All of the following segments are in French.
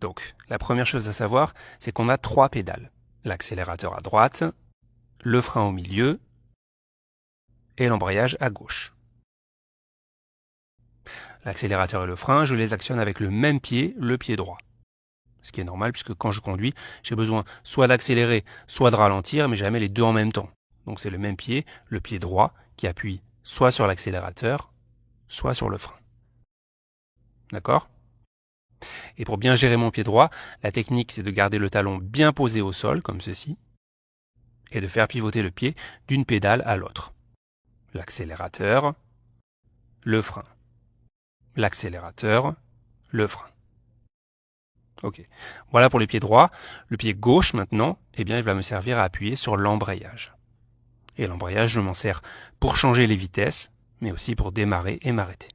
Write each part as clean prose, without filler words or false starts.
Donc, la première chose à savoir, c'est qu'on a 3 pédales. L'accélérateur à droite, le frein au milieu et l'embrayage à gauche. L'accélérateur et le frein, je les actionne avec le même pied, le pied droit. Ce qui est normal puisque quand je conduis, j'ai besoin soit d'accélérer, soit de ralentir, mais jamais les deux en même temps. Donc c'est le même pied, le pied droit, qui appuie soit sur l'accélérateur, soit sur le frein. D'accord ? Et pour bien gérer mon pied droit, la technique c'est de garder le talon bien posé au sol, comme ceci, et de faire pivoter le pied d'une pédale à l'autre. L'accélérateur, le frein. L'accélérateur, le frein. Ok. Voilà pour les pieds droits. Le pied gauche maintenant, eh bien, il va me servir à appuyer sur l'embrayage. Et l'embrayage, je m'en sers pour changer les vitesses, mais aussi pour démarrer et m'arrêter.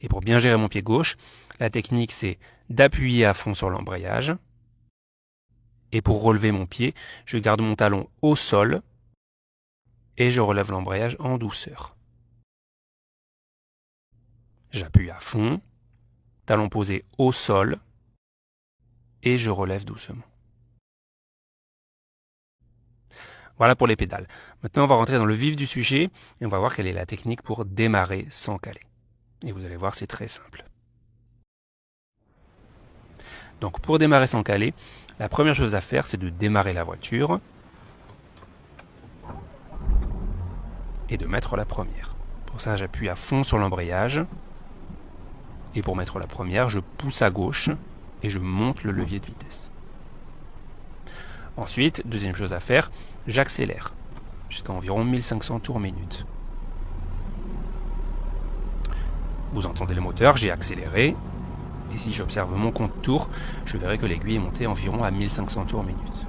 Et pour bien gérer mon pied gauche, la technique c'est d'appuyer à fond sur l'embrayage. Et pour relever mon pied, je garde mon talon au sol et je relève l'embrayage en douceur. J'appuie à fond, talon posé au sol et je relève doucement. Voilà pour les pédales. Maintenant, on va rentrer dans le vif du sujet et on va voir quelle est la technique pour démarrer sans caler. Et vous allez voir, c'est très simple. Donc, pour démarrer sans caler, la première chose à faire, c'est de démarrer la voiture et de mettre la première. Pour ça, j'appuie à fond sur l'embrayage. Et pour mettre la première, je pousse à gauche et je monte le levier de vitesse. Ensuite, deuxième chose à faire, j'accélère jusqu'à environ 1500 tours minute. Vous entendez le moteur, j'ai accéléré. Et si j'observe mon compte tours, je verrai que l'aiguille est montée environ à 1500 tours minute.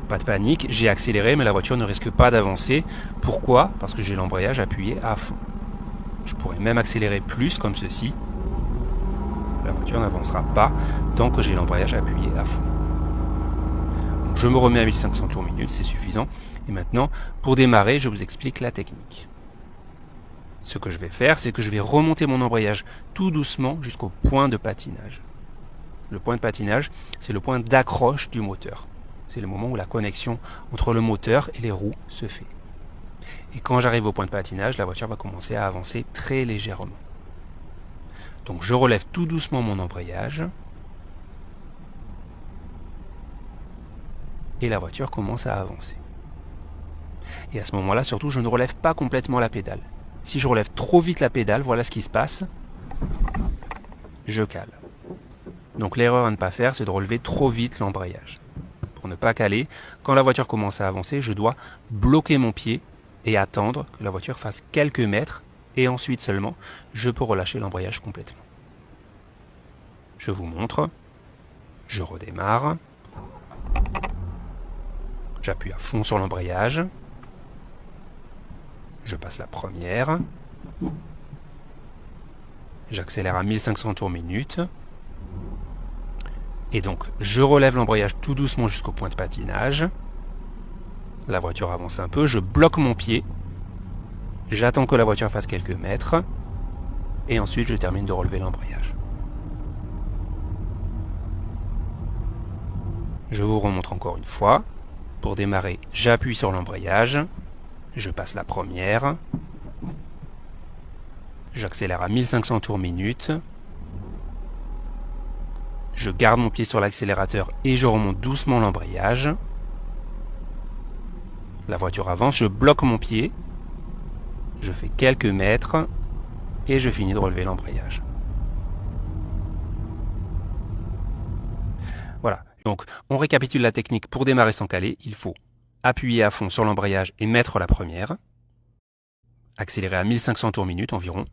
Pas de panique, j'ai accéléré, mais la voiture ne risque pas d'avancer. Pourquoi ? Parce que j'ai l'embrayage appuyé à fond. Je pourrais même accélérer plus, comme ceci. La voiture n'avancera pas tant que j'ai l'embrayage appuyé à fond. Donc je me remets à 1500 tours minute, c'est suffisant. Et maintenant, pour démarrer, je vous explique la technique. Ce que je vais faire, c'est que je vais remonter mon embrayage tout doucement jusqu'au point de patinage. Le point de patinage, c'est le point d'accroche du moteur. C'est le moment où la connexion entre le moteur et les roues se fait. Et quand j'arrive au point de patinage, la voiture va commencer à avancer très légèrement. Donc je relève tout doucement mon embrayage. Et la voiture commence à avancer. Et à ce moment-là, surtout, je ne relève pas complètement la pédale. Si je relève trop vite la pédale, voilà ce qui se passe. Je cale. Donc l'erreur à ne pas faire, c'est de relever trop vite l'embrayage. Pour ne pas caler, quand la voiture commence à avancer, je dois bloquer mon pied et attendre que la voiture fasse quelques mètres et ensuite seulement, je peux relâcher l'embrayage complètement. Je vous montre. Je redémarre. J'appuie à fond sur l'embrayage. Je passe la première. J'accélère à 1500 tours minute. Et donc, je relève l'embrayage tout doucement jusqu'au point de patinage. La voiture avance un peu. Je bloque mon pied. J'attends que la voiture fasse quelques mètres. Et ensuite, je termine de relever l'embrayage. Je vous remontre encore une fois. Pour démarrer, j'appuie sur l'embrayage. Je passe la première. J'accélère à 1500 tours minute. Je garde mon pied sur l'accélérateur et je remonte doucement l'embrayage. La voiture avance, je bloque mon pied. Je fais quelques mètres et je finis de relever l'embrayage. Voilà. Donc, on récapitule la technique pour démarrer sans caler. Il faut appuyer à fond sur l'embrayage et mettre la première. Accélérer à 1500 tours minute environ.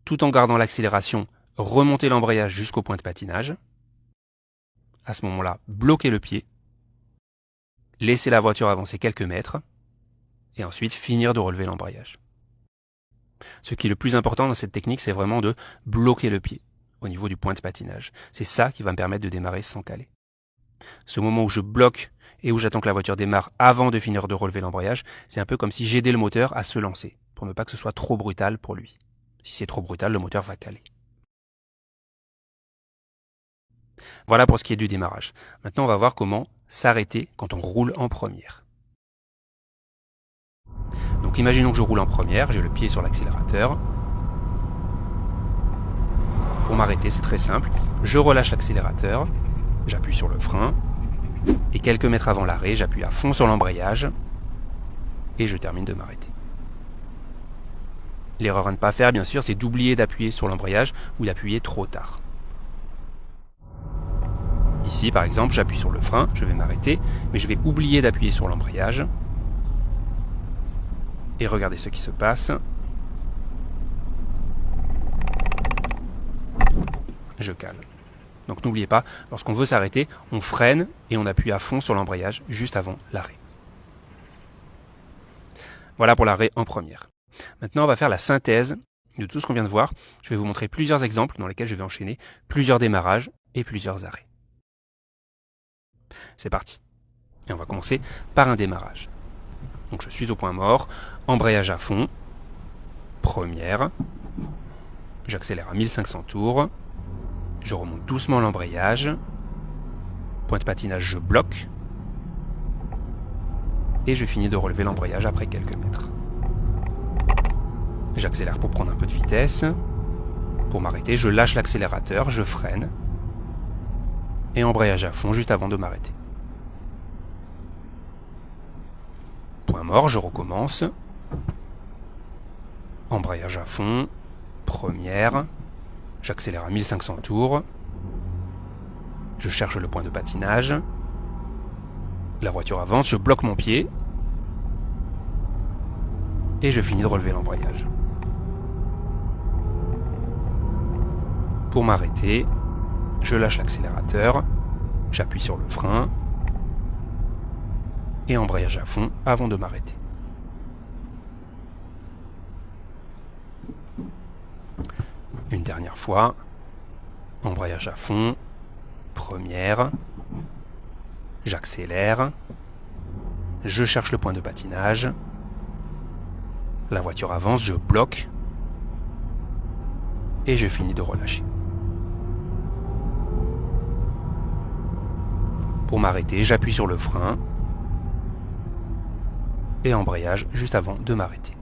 Tout en gardant l'accélération, remonter l'embrayage jusqu'au point de patinage. À ce moment-là, bloquer le pied. Laisser la voiture avancer quelques mètres. Et ensuite, finir de relever l'embrayage. Ce qui est le plus important dans cette technique, c'est vraiment de bloquer le pied au niveau du point de patinage. C'est ça qui va me permettre de démarrer sans caler. Ce moment où je bloque et où j'attends que la voiture démarre avant de finir de relever l'embrayage, c'est un peu comme si j'aidais le moteur à se lancer, pour ne pas que ce soit trop brutal pour lui. Si c'est trop brutal, le moteur va caler. Voilà pour ce qui est du démarrage. Maintenant, on va voir comment s'arrêter quand on roule en première. Donc imaginons que je roule en première, j'ai le pied sur l'accélérateur. Pour m'arrêter, c'est très simple. Je relâche l'accélérateur, j'appuie sur le frein, et quelques mètres avant l'arrêt, j'appuie à fond sur l'embrayage, et je termine de m'arrêter. L'erreur à ne pas faire, bien sûr, c'est d'oublier d'appuyer sur l'embrayage ou d'appuyer trop tard. Ici, par exemple, j'appuie sur le frein, je vais m'arrêter, mais je vais oublier d'appuyer sur l'embrayage. Et regardez ce qui se passe. Je cale. Donc n'oubliez pas, lorsqu'on veut s'arrêter, on freine et on appuie à fond sur l'embrayage juste avant l'arrêt. Voilà pour l'arrêt en première. Maintenant, on va faire la synthèse de tout ce qu'on vient de voir. Je vais vous montrer plusieurs exemples dans lesquels je vais enchaîner plusieurs démarrages et plusieurs arrêts. C'est parti. Et on va commencer par un démarrage. Donc je suis au point mort, embrayage à fond, première, j'accélère à 1500 tours, je remonte doucement l'embrayage, point de patinage je bloque, et je finis de relever l'embrayage après quelques mètres. J'accélère pour prendre un peu de vitesse, pour m'arrêter je lâche l'accélérateur, je freine, et embrayage à fond juste avant de m'arrêter. Point mort, je recommence. Embrayage à fond, première, j'accélère à 1500 tours, je cherche le point de patinage, la voiture avance, je bloque mon pied, et je finis de relever l'embrayage. Pour m'arrêter, je lâche l'accélérateur, j'appuie sur le frein, et embrayage à fond avant de m'arrêter. Une dernière fois, embrayage à fond, première, j'accélère, je cherche le point de patinage, la voiture avance, je bloque, et je finis de relâcher. Pour m'arrêter, j'appuie sur le frein, et embrayage juste avant de m'arrêter.